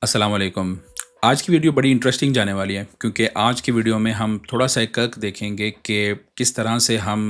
अस्सलाम वालेकुम। आज की वीडियो बड़ी इंटरेस्टिंग जाने वाली है क्योंकि आज की वीडियो में हम थोड़ा-सा एक कर्क देखेंगे कि किस तरह से हम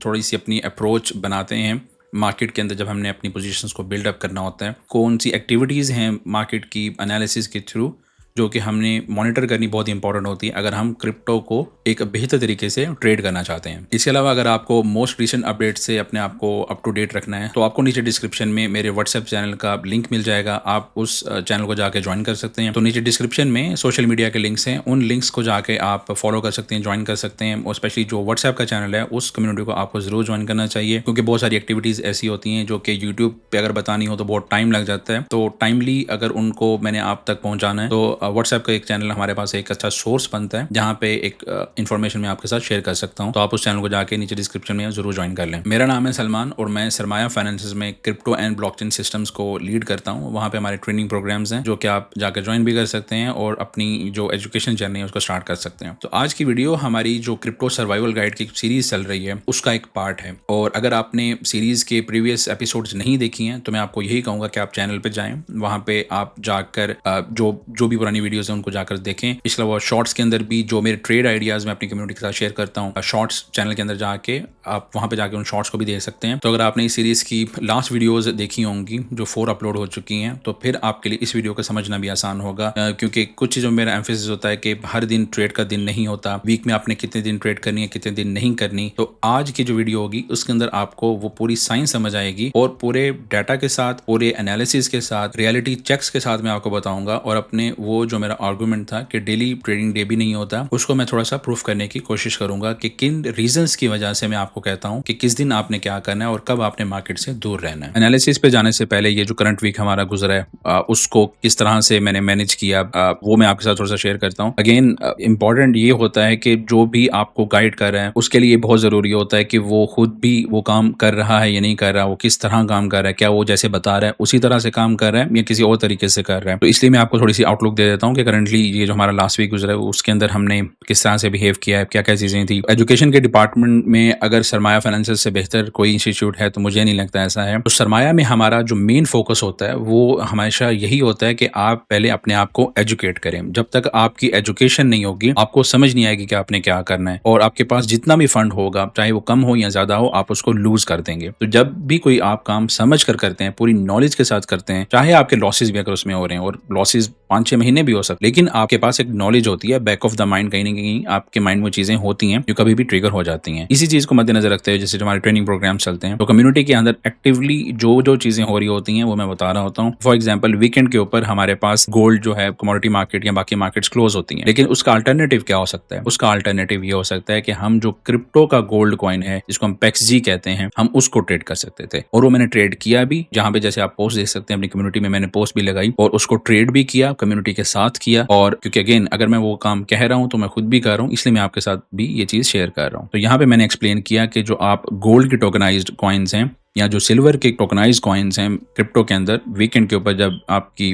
थोड़ी-सी अपनी अप्रोच बनाते हैं मार्केट के अंदर जब हमने अपनी पोजीशंस को बिल्ड अप करना होता है। कौन-सी एक्टिविटीज़ हैं मार्केट की एनालिसिस के थ्रू जो कि हमने मॉनिटर करनी बहुत इंपॉर्टेंट होती है अगर हम क्रिप्टो को एक बेहतर तरीके से ट्रेड करना चाहते हैं। इसके अलावा अगर आपको मोस्ट रीसेंट अपडेट से अपने आप को अप टू डेट रखना है तो आपको नीचे डिस्क्रिप्शन में मेरे व्हाट्सएप चैनल का लिंक मिल जाएगा। आप उस चैनल को जाके ज्वाइन कर सकते हैं। तो नीचे डिस्क्रिप्शन में सोशल मीडिया के लिंक्स हैं, उन लिंक्स को जाके आप फॉलो कर सकते हैं, ज्वाइन कर सकते हैं। और स्पेशली जो व्हाट्सएप का चैनल है उस कम्युनिटी को आपको जरूर ज्वाइन करना चाहिए क्योंकि बहुत सारी एक्टिविटीज़ ऐसी होती हैं जो कि यूट्यूब पे अगर बतानी हो तो बहुत टाइम लग जाता है। तो टाइमली अगर उनको मैंने आप तक पहुंचाना है तो व्हाट्सएप का एक चैनल हमारे पास एक अच्छा सोर्स बनता है जहाँ पे एक इन्फॉर्मेशन मैं आपके साथ शेयर कर सकता हूँ। तो आप उस चैनल को जाके नीचे डिस्क्रिप्शन में जरूर ज्वाइन कर लें। मेरा नाम है सलमान और मैं सरमाया फाइनेंसेस में क्रिप्टो एंड ब्लॉकचेन सिस्टम्स को लीड करता हूँ। वहाँ पे हमारे ट्रेनिंग प्रोग्राम्स हैं जो कि आप जाकर ज्वाइन भी कर सकते हैं और अपनी जो एजुकेशन जर्नी है उसको स्टार्ट कर सकते हैं। तो आज की वीडियो हमारी जो क्रिप्टो सर्वाइवल गाइड की सीरीज चल रही है उसका एक पार्ट है। और अगर आपने सीरीज के प्रीवियस एपिसोड्स नहीं देखी हैं तो मैं आपको यही कहूँगा कि आप चैनल पर जाएँ, वहाँ पे आप जाकर जो भी पुरानी वीडियोज हैं उनको जाकर देखें। इसके अलावा शॉर्ट्स के अंदर भी जो मेरे ट्रेड आइडियाज़ मैं अपनी कम्युनिटी के साथ शेयर करता हूँ, शॉर्ट्स चैनल के अंदर जाके आप वहाँ पे जाके उन शॉर्ट्स को भी देख सकते हैं। तो अगर आपने इस सीरीज़ की लास्ट वीडियोज़ देखी होंगी जो 4 अपलोड हो चुकी हैं तो फिर आपके लिए इस वीडियो को समझना भी आसान होगा क्योंकि कुछ चीज़ों में मेरा एम्फेसिस होता है कि हर दिन ट्रेड का दिन नहीं होता, वीक में आपने कितने दिन ट्रेड करनी है कितने दिन नहीं करनी। तो आज की जो वीडियो होगी उसके अंदर आपको वो पूरी साइंस समझ आएगी और पूरे डाटा के साथ, पूरे एनालिसिस के साथ, रियलिटी चेक्स के साथ मैं आपको बताऊंगा। और अपने वो जो मेरा आर्गूमेंट था कि डेली ट्रेडिंग डे भी नहीं होता, उसको मैं थोड़ा सा प्रूफ करने की कोशिश करूंगा कि किन रीजंस की वजह से मैं आपको कहता हूं कि किस दिन आपने क्या करना है और कब आपने मार्केट से दूर रहना है। एनालिसिस पे जाने से पहले ये जो करंट वीक हमारा गुजरा है उसको किस तरह से मैंने मैनेज किया वो मैं आपके साथ थोड़ा सा शेयर करता हूँ। अगेन इंपॉर्टेंट ये होता है कि जो भी आपको गाइड कर रहा है उसके लिए बहुत जरूरी होता है कि वो खुद भी वो काम कर रहा है या नहीं कर रहा, वो किस तरह काम कर रहा है, क्या वो जैसे बता रहा है उसी तरह से काम कर रहा है या किसी और तरीके से कर रहा है। तो इसलिए मैं आपको थोड़ी सी आउटलुक दे देता हूँ कि करंटली ये जो हमारा लास्ट वीक गुजरा है उसके अंदर हमने किस तरह से बिहेव किया है, क्या क्या चीज़ें थी। एजुकेशन के डिपार्टमेंट में अगर सरमाया फाइनेंशियल से बेहतर कोई इंस्टीट्यूट है तो मुझे नहीं लगता ऐसा है। तो सरमाया में हमारा जो मेन फोकस होता है वो हमेशा यही होता है कि आप पहले अपने आप को एजुकेट करें। जब तक आपकी एजुकेशन नहीं होगी आपको समझ नहीं आएगी कि आपने क्या करना है और आपके पास जितना भी फंड होगा चाहे वो कम हो या ज्यादा हो आप उसको लूज कर देंगे। तो जब भी कोई आप काम समझ कर करते हैं, पूरी नॉलेज के साथ करते हैं, चाहे आपके लॉसेज भी अगर उसमें हो रहे हैं और लॉसेज 5-6 महीने भी हो सकते, लेकिन आपके पास एक नॉलेज होती है, बैक ऑफ द माइंड कहीं ना कहीं आपके माइंड में चीजें होती हैं जो कभी भी ट्रिगर हो जाती हैं। इसी चीज को मद्देनजर रखते हुए जैसे हमारे ट्रेनिंग प्रोग्राम चलते हैं तो कम्युनिटी के अंदर एक्टिवली जो जो चीजें हो रही होती हैं वो मैं बता रहा होता हूँ। फॉर एग्जाम्पल वीकेंड के ऊपर हमारे पास गोल्ड जो है कमोडिटी मार्केट या बाकी मार्केट्स क्लोज होती हैं, लेकिन उसका अल्टरनेटिव क्या हो सकता है? उसका अल्टरनेटिव ये हो सकता है कि हम जो क्रिप्टो का गोल्ड कॉइन है जिसको हम पेक्सजी कहते हैं हम उसको ट्रेड कर सकते थे और वो मैंने ट्रेड किया भी। जहां पे जैसे आप पोस्ट देख सकते हैं अपनी कम्युनिटी में मैंने पोस्ट भी लगाई और उसको ट्रेड भी किया, कम्युनिटी के साथ किया। और क्योंकि अगेन अगर मैं वो काम कह रहा हूं तो मैं खुद भी कर रहा हूं इसलिए मैं आपके साथ भी ये चीज शेयर कर रहा हूं। तो यहाँ पे मैंने एक्सप्लेन किया कि जो आप गोल्ड की टोकनाइज्ड कॉइन्स हैं या जो सिल्वर के टोकनाइज कॉइन्स हैं क्रिप्टो के अंदर, वीकेंड के ऊपर जब आपकी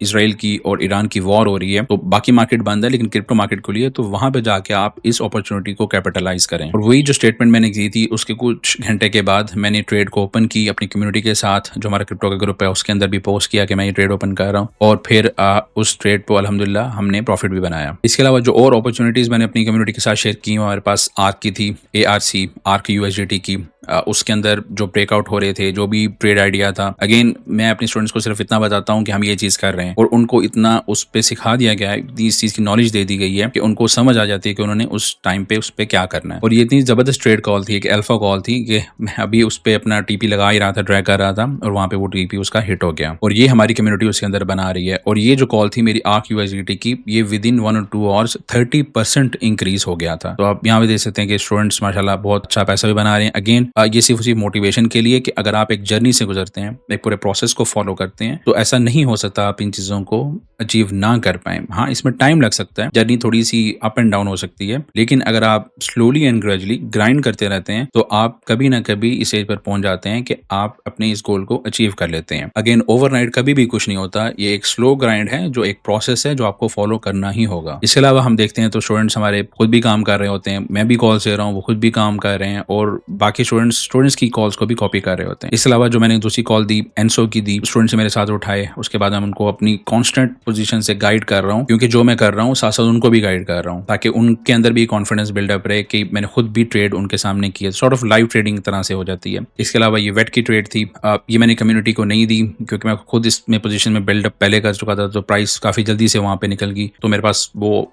इजराइल की और ईरान की वॉर हो रही है तो बाकी मार्केट बंद है लेकिन क्रिप्टो मार्केट खुली है, तो वहां पे जाके आप इस अपॉर्चुनिटी को कैपिटलाइज करें। और वही जो स्टेटमेंट मैंने की थी उसके कुछ घंटे के बाद मैंने ट्रेड को ओपन की अपनी कम्युनिटी के साथ। जो हमारा क्रिप्टो का ग्रुप है उसके अंदर भी पोस्ट किया कि मैं ये ट्रेड ओपन कर रहा हूँ और फिर उस ट्रेड पर अल्हम्दुलिल्लाह हमने प्रॉफिट भी बनाया। इसके अलावा जो और अपॉर्चुनिटीज मैंने अपनी कम्युनिटी के साथ शेयर की, हमारे पास आर्क की थी, आर्क USDT की, उसके अंदर जो ब्रेकआउट हो रहे थे, जो भी ट्रेड आइडिया था। अगेन मैं अपने स्टूडेंट्स को सिर्फ इतना बताता हूँ कि हम ये चीज़ कर रहे हैं और उनको इतना उस पर सिखा दिया गया है, इस चीज़ की नॉलेज दे दी गई है कि उनको समझ आ जाती है कि उन्होंने उस टाइम पे उस पर क्या करना है। और ये इतनी ज़बरदस्त ट्रेड कॉल थी, एक अल्फा कॉल थी कि मैं अभी उस पर अपना TP लगा ही रहा था, ड्रैग कर रहा था और वहाँ पे वो TP उसका हिट हो गया और ये हमारी कम्युनिटी उसके अंदर बना रही है। और ये जो कॉल थी मेरी आर्क USDT की, ये विद इन 1 और 2 आवर्स 30% इंक्रीज हो गया था। तो आप यहाँ पे देख सकते हैं कि स्टूडेंट्स माशाल्लाह बहुत अच्छा पैसा भी बना रहे हैं। अगेन ये सिर्फ उसी मोटिवेशन के लिए कि अगर आप एक जर्नी से गुजरते हैं, एक पूरे प्रोसेस को फॉलो करते हैं तो ऐसा नहीं हो सकता आप इन चीजों को अचीव ना कर पाए। हाँ, इसमें टाइम लग सकता है, जर्नी थोड़ी सी अप एंड डाउन हो सकती है, लेकिन अगर आप स्लोली एंड ग्रेजुअली ग्राइंड करते रहते हैं तो आप कभी ना कभी इस स्टेज पर पहुंच जाते हैं कि आप अपने इस गोल को अचीव कर लेते हैं। अगेन ओवरनाइट कभी भी कुछ नहीं होता, ये एक स्लो ग्राइंड है, जो एक प्रोसेस है जो आपको फॉलो करना ही होगा। इसके अलावा हम देखते हैं तो स्टूडेंट्स हमारे खुद भी काम कर रहे होते हैं, मैं भी कॉल से रहा हूँ, वो खुद भी काम कर रहे हैं और बाकी स्टूडेंट्स स्टूडेंट्स की कॉल्स को भी कॉपी कर रहे होते हैं। इसके अलावा जो मैंने दूसरी कॉल दी, एनसो की दी, स्टूडेंट्स मेरे साथ उठाए, उसके बाद मैं उनको अपनी कांस्टेंट पोजीशन से गाइड कर रहा हूँ, क्योंकि जो मैं कर रहा हूँ साथ-साथ उनको भी गाइड कर रहा हूँ, ताकि उनके अंदर भी कॉन्फिडेंस बिल्डअप रहे कि मैंने खुद भी ट्रेड उनके सामने की है। सॉर्ट ऑफ लाइव ट्रेडिंग तरह से हो जाती है। इसके अलावा ये वेट की ट्रेड थी, ये मैंने कम्युनिटी को नहीं दी क्योंकि मैं खुद इसमें पोजीशन में बिल्डअप पहले कर चुका था, तो प्राइस काफ़ी जल्दी से वहाँ पे निकल गई, तो मेरे पास वो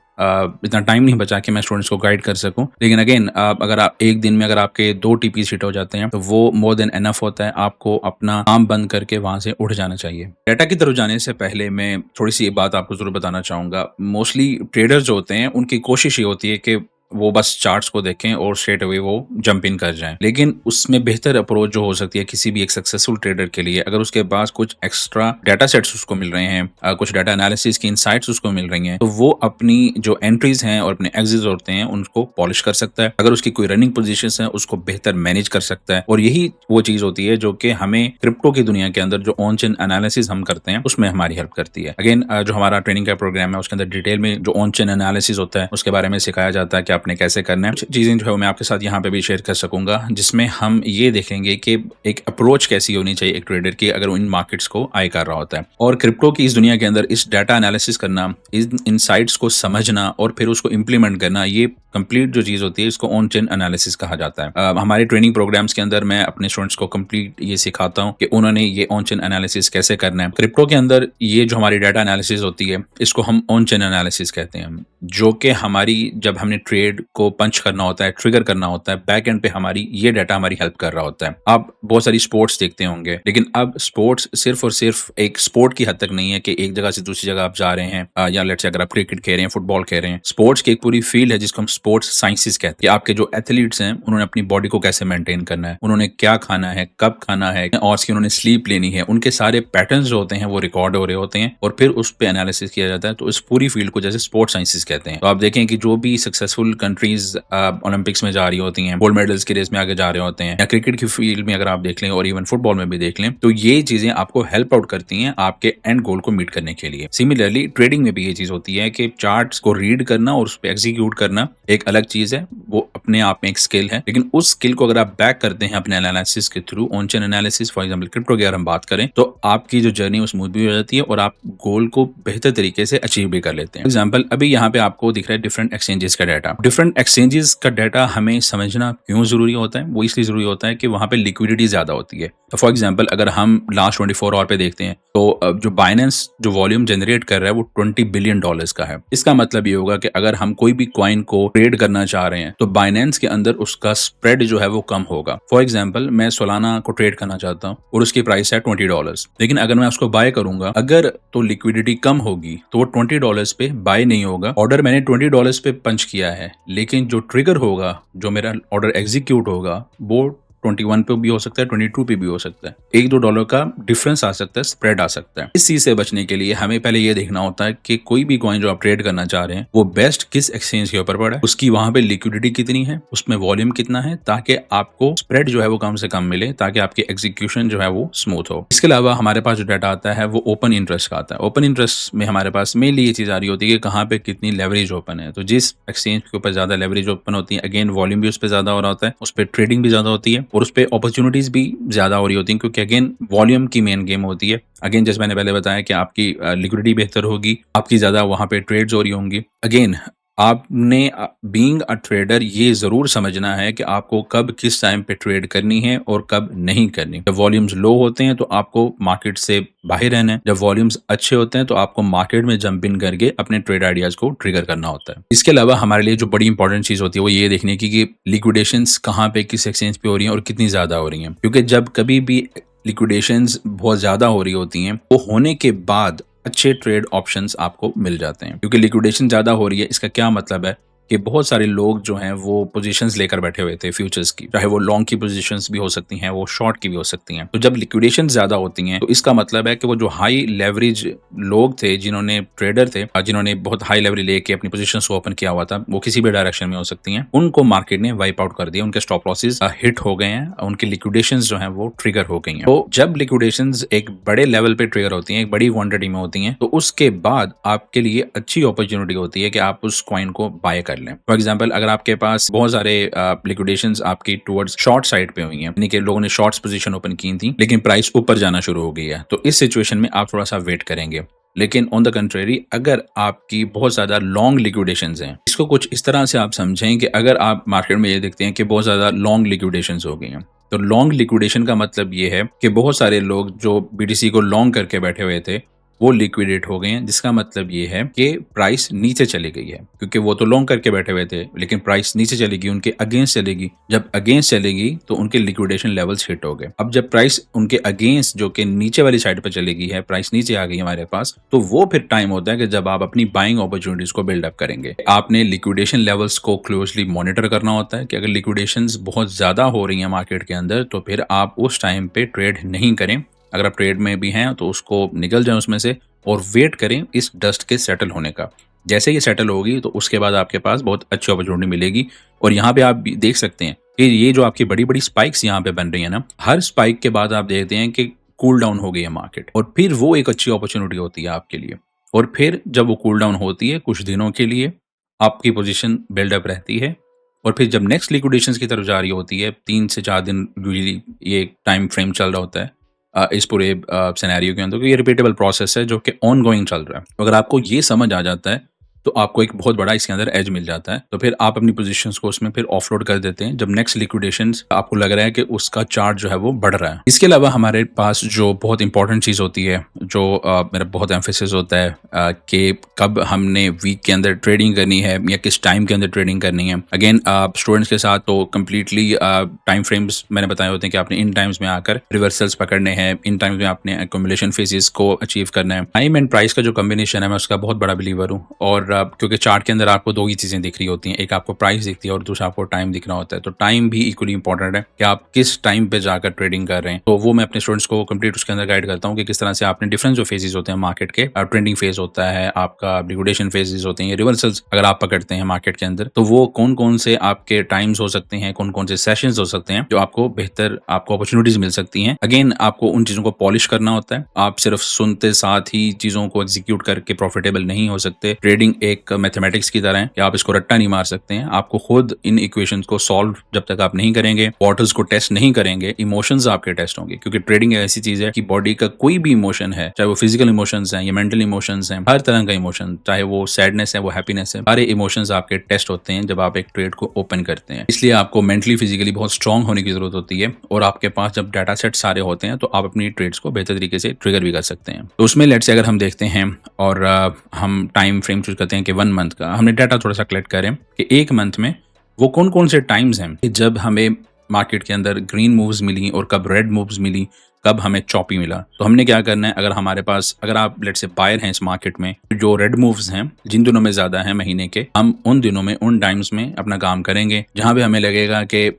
इतना टाइम नहीं बचा कि मैं स्टूडेंट्स को गाइड कर सकूं। लेकिन अगेन अगर आप एक दिन में अगर आपके 2 टीपीस हिट हो जाते हैं तो वो मोर देन एनफ होता है। आपको अपना काम बंद करके वहां से उठ जाना चाहिए। डेटा की तरफ जाने से पहले मैं थोड़ी सी एक बात आपको जरूर बताना चाहूंगा। मोस्टली ट्रेडर्स जो होते हैं उनकी कोशिश ये होती है कि वो बस चार्ट्स को देखें और स्ट्रेट अवे वो जंप इन कर जाएं। लेकिन उसमें बेहतर अप्रोच जो हो सकती है किसी भी एक सक्सेसफुल ट्रेडर के लिए, अगर उसके पास कुछ एक्स्ट्रा डाटा सेट्स उसको मिल रहे हैं, कुछ डाटा एनालिसिस की इनसाइट्स उसको मिल रही हैं, तो वो अपनी जो एंट्रीज हैं और अपने एग्जिट्स होते हैं उनको पॉलिश कर सकता है। अगर उसकी कोई रनिंग पोजीशंस हैं उसको बेहतर मैनेज कर सकता है। और यही वो चीज होती है जो कि हमें क्रिप्टो की दुनिया के अंदर जो ऑन चेन एनालिसिस हम करते हैं उसमें हमारी हेल्प करती है। अगेन जो हमारा ट्रेनिंग का प्रोग्राम है उसके अंदर डिटेल में जो ऑन चेन एनालिसिस होता है उसके बारे में सिखाया जाता है कि आपने कैसे करना है। चीजें जो है मैं आपके साथ यहाँ पे भी शेयर कर सकूंगा, जिसमें हम ये देखेंगे कि एक अप्रोच कैसी होनी चाहिए एक ट्रेडर की अगर इन मार्केट्स को आई कर रहा होता है। और क्रिप्टो की इस दुनिया के अंदर इस डाटा एनालिसिस करना, इन इनसाइट्स को समझना और फिर उसको इम्प्लीमेंट करना, ये कंप्लीट जो चीज होती है इसको ऑन चेन एनालिसिस कहा जाता है। हमारे ट्रेनिंग प्रोग्राम्स के अंदर मैं अपने स्टूडेंट्स को कंप्लीट ये सिखाता हूँ कि उन्होंने ये ऑन चेन एनालिसिस कैसे करना है। क्रिप्टो के अंदर ये जो हमारी डाटा एनालिसिस होती है इसको हम ऑन चेन एनालिसिस कहते हैं, जो कि हमारी जब हमने ट्रेड को पंच करना होता है, ट्रिगर करना होता है, बैक एंड पे हमारी ये डाटा हमारी हेल्प कर रहा होता है। आप बहुत सारी स्पोर्ट्स देखते होंगे, लेकिन अब स्पोर्ट्स सिर्फ और सिर्फ एक स्पोर्ट की हद तक नहीं है कि एक जगह से दूसरी जगह आप जा रहे हैं, या लेट्स से अगर आप क्रिकेट खेल रहे हैं, फुटबॉल खेल रहे हैं, स्पोर्ट्स की एक पूरी फील्ड है जिसको हम स्पोर्ट्स साइंसेस कहते हैं। आपके जो एथलीट्स हैं उन्होंने अपनी बॉडी को कैसे मेंटेन करना है, उन्होंने क्या खाना है, कब खाना है, और उसकी उन्होंने स्लीप लेनी है, उनके सारे पैटर्न्स जो होते हैं वो रिकॉर्ड हो रहे होते हैं और फिर उस पर एनालिसिस किया जाता है। तो इस पूरी फील्ड को जैसे स्पोर्ट्स साइंसेस कहते हैं। तो आप देखें कि जो भी सक्सेसफुल कंट्रीज ओलंपिक्स में जा रही होती हैं, गोल्ड मेडल्स की रेस में आगे जा रहे होते हैं, या क्रिकेट की फील्ड में अगर आप देख लें और इवन फुटबॉल में भी देख लें, तो ये चीजें आपको हेल्प आउट करती हैं आपके एंड गोल को मीट करने के लिए। सिमिलरली ट्रेडिंग में भी ये चीज होती है कि चार्ट्स को रीड करना और उस पर एग्जीक्यूट करना एक अलग चीज है, वो अपने आप में एक स्किल है। लेकिन उस स्किल को अगर आप बैक करते हैं अपने एनालिसिस के through, on chain analysis for example crypto की अगर हम बात करें, तो आपकी जो जर्नी वो स्मूथ भी हो जाती है और आप गोल को बेहतर तरीके से अचीव भी कर लेते हैं। एग्जांपल अभी यहाँ पे आपको दिख रहा है डिफरेंट एक्सचेंजेस का डाटा। डिफरेंट एक्सचेंजेस का डाटा हमें समझना क्यों जरूरी होता है? वो इसलिए जरूरी होता है कि वहां पे लिक्विडिटी ज्यादा होती है। तो फॉर एग्जांपल अगर हम लास्ट 24 आवर पे देखते हैं तो जो बाइनेंस जो वॉल्यूम जनरेट कर रहा है वो $20 बिलियन का है। इसका मतलब ये होगा कि अगर हम कोई भी कॉइन को ट्रेड करना चाह रहे हैं तो बाइनेंस के अंदर उसका स्प्रेड जो है वो कम होगा। फॉर एग्जांपल मैं सोलाना को ट्रेड करना चाहता हूँ और उसकी प्राइस है $20, लेकिन अगर मैं उसको बाय करूंगा, अगर तो लिक्विडिटी कम होगी तो वो $20 पे बाय नहीं होगा। ऑर्डर मैंने $20 पे पंच किया है, लेकिन जो ट्रिगर होगा, जो मेरा ऑर्डर एग्जीक्यूट होगा, वो 21 पे भी हो सकता है, 22 पे भी हो सकता है। $1-2 का डिफरेंस आ सकता है, स्प्रेड आ सकता है। इस चीज से बचने के लिए हमें पहले ये देखना होता है कि कोई भी कॉइन जो आप ट्रेड करना चाह रहे हैं वो बेस्ट किस एक्सचेंज के ऊपर पड़ा है, उसकी वहां पे लिक्विडिटी कितनी है, उसमें वॉल्यूम कितना है, ताकि आपको स्प्रेड जो है वो कम से कम मिले, ताकि आपकी एग्जीक्यूशन जो है वो स्मूथ हो। इसके अलावा हमारे पास जो डाटा आता है वो ओपन इंटरेस्ट का आता है। ओपन इंटरेस्ट में हमारे पास मेनली ये चीज आ रही होती है कि कहाँ पे कितनी लेवरेज ओपन है। तो जिस एक्सचेंज के ऊपर ज्यादा लेवरेज ओपन होती है, अगेन वॉल्यूम भी उस पर ज्यादा हो रहा होता है, उस पर ट्रेडिंग भी ज्यादा होती है और उस पर अपॉर्चुनिटीज भी ज्यादा हो रही होती हैं, क्योंकि अगेन वॉल्यूम की मेन गेम होती है। अगेन जैसे मैंने पहले बताया कि आपकी लिक्विडिटी बेहतर होगी, आपकी ज्यादा वहां पे ट्रेड्स हो रही होंगी। अगेन आपने बीइंग अ ट्रेडर ये जरूर समझना है कि आपको कब किस टाइम पे ट्रेड करनी है और कब नहीं करनी। जब वॉल्यूम्स लो होते हैं तो आपको मार्केट से बाहर रहना है, जब वॉल्यूम्स अच्छे होते हैं तो आपको मार्केट में जंप इन करके अपने ट्रेड आइडियाज को ट्रिगर करना होता है। इसके अलावा हमारे लिए जो बड़ी इंपॉर्टेंट चीज होती है वो ये देखने की कि लिक्विडेशंस कहाँ पे किस एक्सचेंज पे हो रही हैं और कितनी ज्यादा हो रही हैं, क्योंकि जब कभी भी लिक्विडेशंस बहुत ज्यादा हो रही होती हैं, वो होने के बाद अच्छे ट्रेड ऑप्शंस आपको मिल जाते हैं। क्योंकि लिक्विडेशन ज्यादा हो रही है, इसका क्या मतलब है कि बहुत सारे लोग जो हैं वो पोजीशंस लेकर बैठे हुए थे फ्यूचर्स की, चाहे वो लॉन्ग की पोजीशंस भी हो सकती हैं, वो शॉर्ट की भी हो सकती हैं। तो जब लिक्विडेशन ज्यादा होती हैं तो इसका मतलब है कि वो जो हाई लेवरेज लोग थे, जिन्होंने ट्रेडर थे, जिन्होंने बहुत हाई लेवरेज लेके अपनी पोजीशंस को ओपन किया हुआ था, वो किसी भी डायरेक्शन में हो सकती हैं, उनको मार्केट ने वाइप आउट कर दिया, उनके स्टॉप लॉसेस हिट हो गए हैं, उनकी लिक्विडेशंस जो हैं वो ट्रिगर हो गई हैं। तो जब लिक्विडेशंस एक बड़े लेवल पे ट्रिगर होती हैं, एक बड़ी क्वांटिटी में होती हैं, तो उसके बाद आपके लिए अच्छी अपॉर्चुनिटी होती है कि आप उस कॉइन को बाय कर मिल रहे हैं। फॉर एग्जांपल अगर आपके पास बहुत सारे लिक्विडेशंस आपकी टुवर्ड्स शॉर्ट साइड पे हुई हैं, यानी कि लोगों ने शॉर्ट्स पोजीशन ओपन की थी लेकिन प्राइस ऊपर जाना शुरू हो गई है, तो इस सिचुएशन में आप थोड़ा सा वेट करेंगे। लेकिन ऑन द कंट्रेरी अगर आपकी बहुत ज़्यादा लॉन्ग लिक्विडेशंस हैं, इसको कुछ इस तरह से आप समझें कि अगर आप मार्केट में ये देखते हैं कि बहुत ज़्यादा लॉन्ग लिक्विडेशंस हो गई हैं, तो लॉन्ग लिक्विडेशन का मतलब ये है कि बहुत सारे लोग जो बीटीसी को लॉन्ग करके बैठे हुए थे वो लिक्विडेट हो गए हैं, जिसका मतलब ये है कि प्राइस नीचे चली गई है, क्योंकि वो तो लॉन्ग करके बैठे हुए थे लेकिन प्राइस नीचे चलेगी, उनके अगेंस्ट चलेगी। जब अगेंस्ट चलेगी तो उनके लिक्विडेशन लेवल्स हिट हो गए। अब जब प्राइस उनके अगेंस्ट जो कि नीचे वाली साइड पर चलेगी है, प्राइस नीचे आ गई हमारे पास, तो वो फिर टाइम होता है कि जब आप अपनी बाइंग अपॉर्चुनिटीज को बिल्डअप करेंगे। आपने लिक्विडेशन लेवल्स को क्लोजली मॉनिटर करना होता है कि अगर लिक्विडेशंस बहुत ज्यादा हो रही हैं मार्केट के अंदर तो फिर आप उस टाइम पे ट्रेड नहीं करें। अगर आप ट्रेड में भी हैं तो उसको निकल जाएं उसमें से और वेट करें इस डस्ट के सेटल होने का। जैसे ये सेटल होगी तो उसके बाद आपके पास बहुत अच्छी अपॉर्चुनिटी मिलेगी। और यहाँ पे आप देख सकते हैं कि ये जो आपकी बड़ी बड़ी स्पाइक्स यहाँ पे बन रही है ना, हर स्पाइक के बाद आप देखते हैं कि कूल डाउन हो गई है मार्केट, और फिर वो एक अच्छी अपॉर्चुनिटी होती है आपके लिए। और फिर जब वो कूल डाउन होती है कुछ दिनों के लिए, आपकी पोजीशन बिल्डअप रहती है, और फिर जब नेक्स्ट लिक्विडेशंस की तरफ जारी होती है 3 से 4 दिन यूजुअली ये टाइम फ्रेम चल रहा होता है इस पूरे सिनेरियो के अंदर, तो ये रिपीटेबल प्रोसेस है जो कि ऑन गोइंग चल रहा है। तो अगर आपको ये समझ आ जाता है तो आपको एक बहुत बड़ा इसके अंदर एज मिल जाता है, तो फिर आप अपनी पोजीशंस को उसमें फिर ऑफलोड कर देते हैं जब नेक्स्ट लिक्विडेशंस आपको लग रहा है कि उसका चार्ट जो है वो बढ़ रहा है। इसके अलावा हमारे पास जो बहुत इंपॉर्टेंट चीज़ होती है, जो मेरा बहुत एम्फेसिस होता है कि कब हमने वीक के अंदर ट्रेडिंग करनी है या किस टाइम के अंदर ट्रेडिंग करनी है। अगेन स्टूडेंट्स के साथ तो कम्प्लीटली टाइम फ्रेम्स मैंने बताए होते हैं कि आपने इन टाइम्स में आकर रिवर्सल्स पकड़ने हैं, इन टाइम्स में आपने एक्युमुलेशन फेजेस को अचीव करना है। टाइम एंड प्राइस का जो कॉम्बिनेशन है मैं उसका बहुत बड़ा बिलीवर हूँ, और क्योंकि चार्ट के अंदर आपको दो ही चीज़ें दिख रही होती हैं, एक आपको प्राइस दिखती है और दूसरा आपको टाइम दिखना होता है। तो टाइम भी इक्वली इंपॉर्टेंट है कि आप किस टाइम पे जाकर ट्रेडिंग कर रहे हैं। तो वो मैं अपने स्टूडेंट्स को कंप्लीट उसके अंदर गाइड करता हूँ कि किस तरह से आपने डिफरेंट जो फेजेस होते हैं मार्केट के, ट्रेंडिंग फेज होता है, आपका लिक्विडेशन फेजेस होते हैं, रिवर्सल्स अगर आप पकड़ते हैं मार्केट के अंदर, तो वो कौन कौन से आपके टाइम्स हो सकते हैं, कौन कौन से सेशंस हो सकते हैं जो आपको बेहतर आपको अपॉर्चुनिटीज मिल सकती हैं। अगेन आपको उन चीज़ों को पॉलिश करना होता है, आप सिर्फ सुनते साथ ही चीज़ों को एग्जीक्यूट करके प्रॉफिटेबल नहीं हो सकते। ट्रेडिंग एक मैथमेटिक्स की तरह है कि आप इसको रट्टा नहीं मार सकते हैं। आपको खुद इन इक्वेशंस को सॉल्व जब तक आप नहीं करेंगे, वाटर्स को टेस्ट नहीं करेंगे, इमोशंस आपके टेस्ट होंगे, क्योंकि ट्रेडिंग ऐसी चीज है कि बॉडी का कोई भी इमोशन है, चाहे वो फिजिकल इमोशंस हैं या मेंटल इमोशंस हैं, हर तरह का इमोशन, चाहे वो सैडनेस है वो हैप्पीनेस है, सारे इमोशंस आपके टेस्ट होते हैं जब आप एक ट्रेड को ओपन करते हैं। इसलिए आपको मेंटली फिजिकली बहुत स्ट्रांग होने की जरूरत होती है, और आपके पास जब डाटा सेट सारे होते हैं तो आप अपनी ट्रेड्स को बेहतर तरीके से ट्रिगर भी कर सकते हैं। तो उसमें लेट्स से अगर हम देखते हैं और हम टाइम फ्रेम चूज करते हैं कि 1 मंथ का, हमने डाटा थोड़ा सा कलेक्ट करें कि एक मंथ में वो कौन कौन से टाइम्स हैं कि जब हमें मार्केट के अंदर ग्रीन मूव्स मिली और कब रेड मूव्स मिली, कब हमें चॉपी मिला। तो हमने क्या करना है, अगर हमारे पास, अगर आप लेट्स से बायर हैं इस मार्केट में, जो रेड मूव्स हैं जिन दिनों में ज्यादा है महीने के, हम उन दिनों में उन टाइम्स में अपना काम करेंगे। जहां पे हमें लगेगा कि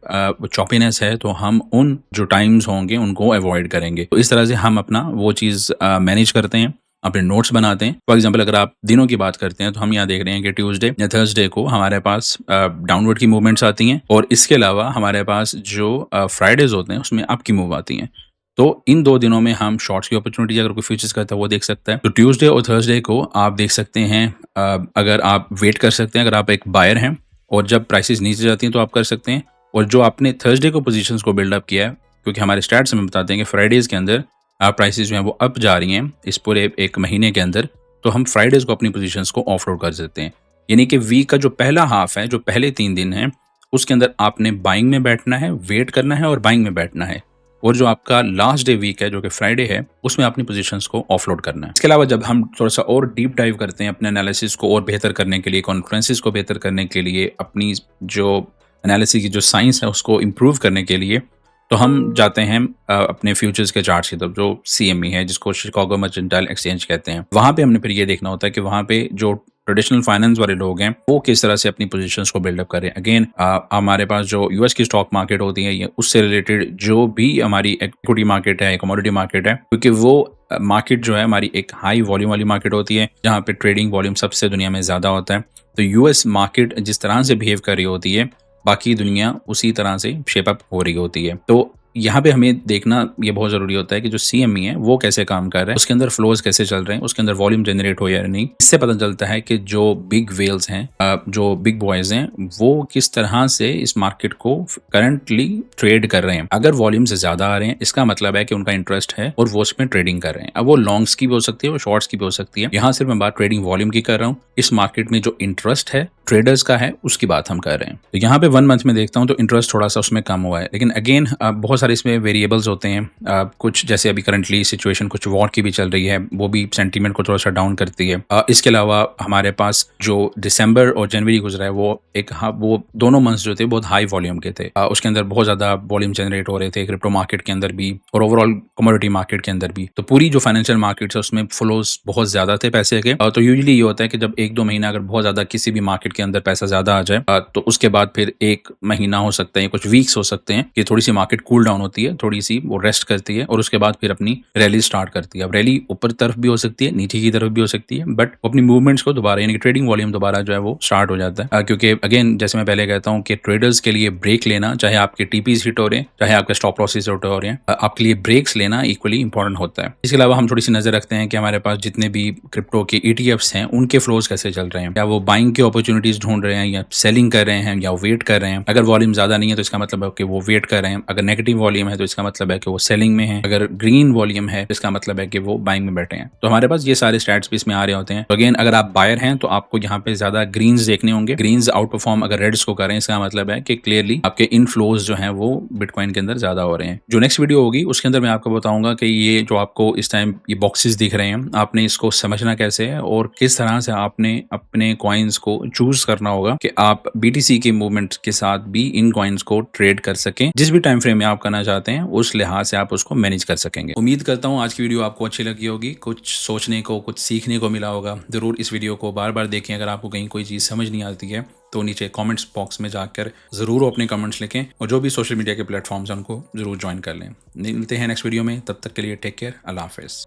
चॉपीनेस है तो हम उन जो टाइम्स होंगे उनको अवॉइड करेंगे। तो इस तरह से हम अपना वो चीज मैनेज करते हैं, अपने नोट्स बनाते हैं। फॉर एग्जांपल अगर आप दिनों की बात करते हैं तो हम यहाँ देख रहे हैं कि ट्यूसडे या थर्सडे को हमारे पास डाउनवर्ड की मूवमेंट्स आती हैं, और इसके अलावा हमारे पास जो फ्राइडेज होते हैं उसमें अप की मूव आती हैं। तो इन 2 दिनों में हम शॉर्ट्स की अपॉर्चुनिटी अगर कोई फ्यूचर्स करता है वो देख सकता है। तो ट्यूसडे और थर्सडे को आप देख सकते हैं, अगर आप वेट कर सकते हैं, अगर आप एक बायर हैं और जब प्राइसेस नीचे जाती हैं तो आप कर सकते हैं। और जो आपने थर्सडे को पोजीशंस को बिल्डअप किया है, क्योंकि हमारे स्टैट्स हमें बताते हैं कि फ्राइडेज के अंदर प्राइसेस जो हैं वो अप जा रही हैं इस पूरे एक महीने के अंदर, तो हम फ्राइडेज को अपनी पोजीशंस को ऑफलोड कर देते हैं। यानी कि वीक का जो पहला हाफ है, जो पहले 3 दिन हैं, उसके अंदर आपने बाइंग में बैठना है, वेट करना है और बाइंग में बैठना है। और जो आपका लास्ट डे वीक है जो कि फ्राइडे है, उसमें अपनी पोजीशंस को ऑफलोड करना है। इसके अलावा जब हम थोड़ा सा और डीप डाइव करते हैं अपने एनालिसिस को और बेहतर करने के लिए, कॉन्फ्रेंसेस को बेहतर करने के लिए, अपनी जो एनालिसिस की जो साइंस है उसको इम्प्रूव करने के लिए, तो हम जाते हैं अपने फ्यूचर्स के चार्ट्स की तरफ, जो CME है, जिसको शिकागो मर्केंटाइल एक्सचेंज कहते हैं। वहाँ पे हमने फिर ये देखना होता है कि वहाँ पे जो ट्रेडिशनल फाइनेंस वाले लोग हैं वो किस तरह से अपनी पोजीशंस को बिल्डअप करें। अगेन हमारे पास जो US की स्टॉक मार्केट होती है, ये उससे रिलेटेड जो भी हमारी इक्विटी मार्केट है, कमोडिटी मार्केट है, क्योंकि वो मार्केट जो है हमारी एक हाई वॉल्यूम वाली मार्केट होती है जहाँ पे ट्रेडिंग वॉल्यूम सबसे दुनिया में ज्यादा होता है। तो US मार्केट जिस तरह से बिहेव कर रही होती है, बाकी दुनिया उसी तरह से शेप अप हो रही होती है। तो यहाँ पे हमें देखना ये बहुत ज़रूरी होता है कि जो सीएमई है वो कैसे काम कर रहा है, उसके अंदर फ्लोज कैसे चल रहे हैं, उसके अंदर वॉल्यूम जनरेट हो या नहीं। इससे पता चलता है कि जो बिग वेल्स हैं, जो बिग बॉयज हैं, वो किस तरह से इस मार्केट को करंटली ट्रेड कर रहे हैं। अगर वॉल्यूम से ज्यादा आ रहे हैं, इसका मतलब है कि उनका इंटरेस्ट है और वो उसमें ट्रेडिंग कर रहे हैं। अब वो लॉन्ग्स की भी हो सकती है और शॉर्ट्स की भी हो सकती है। यहाँ सिर्फ मैं बात ट्रेडिंग वॉल्यूम की कर रहा हूँ। इस मार्केट में जो इंटरेस्ट है ट्रेडर्स का है, उसकी बात हम कर रहे हैं। तो यहाँ पे 1 मंथ में देखता हूँ तो इंटरेस्ट थोड़ा सा उसमें कम हुआ है, लेकिन अगेन बहुत सारे इसमें वेरिएबल्स होते हैं। कुछ जैसे अभी करंटली सिचुएशन कुछ वॉर की भी चल रही है, वो भी सेंटीमेंट को थोड़ा सा डाउन करती है। इसके अलावा हमारे पास जो दिसंबर और जनवरी गुजरा है वो दोनों मंथ्स जो थे बहुत हाई वॉल्यूम के थे। उसके अंदर बहुत ज्यादा वॉल्यूम जनरेट हो रहे थे, क्रिप्टो मार्केट के अंदर भी और ओवरऑल कमोडिटी मार्केट के अंदर भी। तो पूरी जो फाइनेंशियल मार्केट है उसमें फ्लोज बहुत ज्यादा थे पैसे के। तो यूजुअली ये होता है कि जब 1-2 महीना अगर बहुत ज्यादा किसी भी मार्केट के अंदर पैसा ज्यादा आ जाए, तो उसके बाद फिर 1 महीना हो सकता है, कुछ वीक्स हो सकते हैं कि थोड़ी सी मार्केट कूल डाउन होती है, थोड़ी सी वो रेस्ट करती है और उसके बाद फिर अपनी रैली स्टार्ट करती है। अब रैली ऊपर तरफ भी हो सकती है, नीचे की तरफ भी हो सकती है, बट अपनी मूवमेंट्स को दोबारा यानी कि ट्रेडिंग वॉल्यूम दोबारा जो है वो स्टार्ट हो जाता है। क्योंकि अगेन जैसे मैं पहले कहता हूँ कि ट्रेडर्स के लिए ब्रेक लेना, चाहे आपके टीपीज हिट हो रहे हैं, चाहे आपके स्टॉप लॉसेस हिट हो रहे हैं, आपके लिए ब्रेक्स लेना इक्वली इंपॉर्टेंट होता है। इसके अलावा हम थोड़ी सी नजर रखते हैं कि हमारे पास जितने भी क्रिप्टो के ETFs हैं उनके फ्लोज कैसे चल रहे हैं, या वो बाइंग की अपॉर्चुनिटीज ढूंढ रहे हैं या सेलिंग कर रहे हैं या वेट कर रहे हैं। अगर वॉल्यूम ज्यादा नहीं है तो इसका मतलब है कि वो वेट कर रहे हैं। अगर नेगेटिव वॉल्यूम है तो इसका मतलब है कि वो सेलिंग में है। अगर ग्रीन वॉल्यूम है तो इसका मतलब है कि वो बाइंग में बैठे हैं। तो हमारे पास ये सारे स्टैट्स भी इसमें आ रहे होते हैं। तो अगेन अगर आप बायर हैं तो आपको यहाँ पे ज्यादा ग्रीन्स देखने होंगे। ग्रीन्स आउट परफॉर्म अगर रेड्स को करें, इसका मतलब है कि क्लियरली आपके इनफ्लोज जो है वो बिटकॉइन के अंदर ज्यादा हो रहे हैं। जो नेक्स्ट वीडियो होगी उसके अंदर मैं आपको बताऊंगा कि ये जो आपको इस टाइम ये बॉक्सेस दिख रहे हैं, आपने इसको समझना कैसे है और किस तरह से आपने अपने कॉइन्स को चूज करना होगा कि आप BTC के मूवमेंट के साथ भी इन कॉइन्स को ट्रेड कर सकें। जिस भी टाइम फ्रेम में आप करना चाहते हैं उस लिहाज से आप उसको मैनेज कर सकेंगे। उम्मीद करता हूँ आज की वीडियो आपको अच्छी लगी होगी, कुछ सोचने को, कुछ सीखने को मिला होगा। जरूर इस वीडियो को बार बार देखें। अगर आपको कहीं कोई चीज़ समझ नहीं आती है तो नीचे कमेंट्स बॉक्स में जाकर ज़रूर अपने कमेंट्स लिखें और जो भी सोशल मीडिया के प्लेटफॉर्म्स हैं उनको ज़रूर ज्वाइन कर लें। मिलते हैं नेक्स्ट वीडियो में, तब तक के लिए टेक केयर, अल्लाह हाफिज़।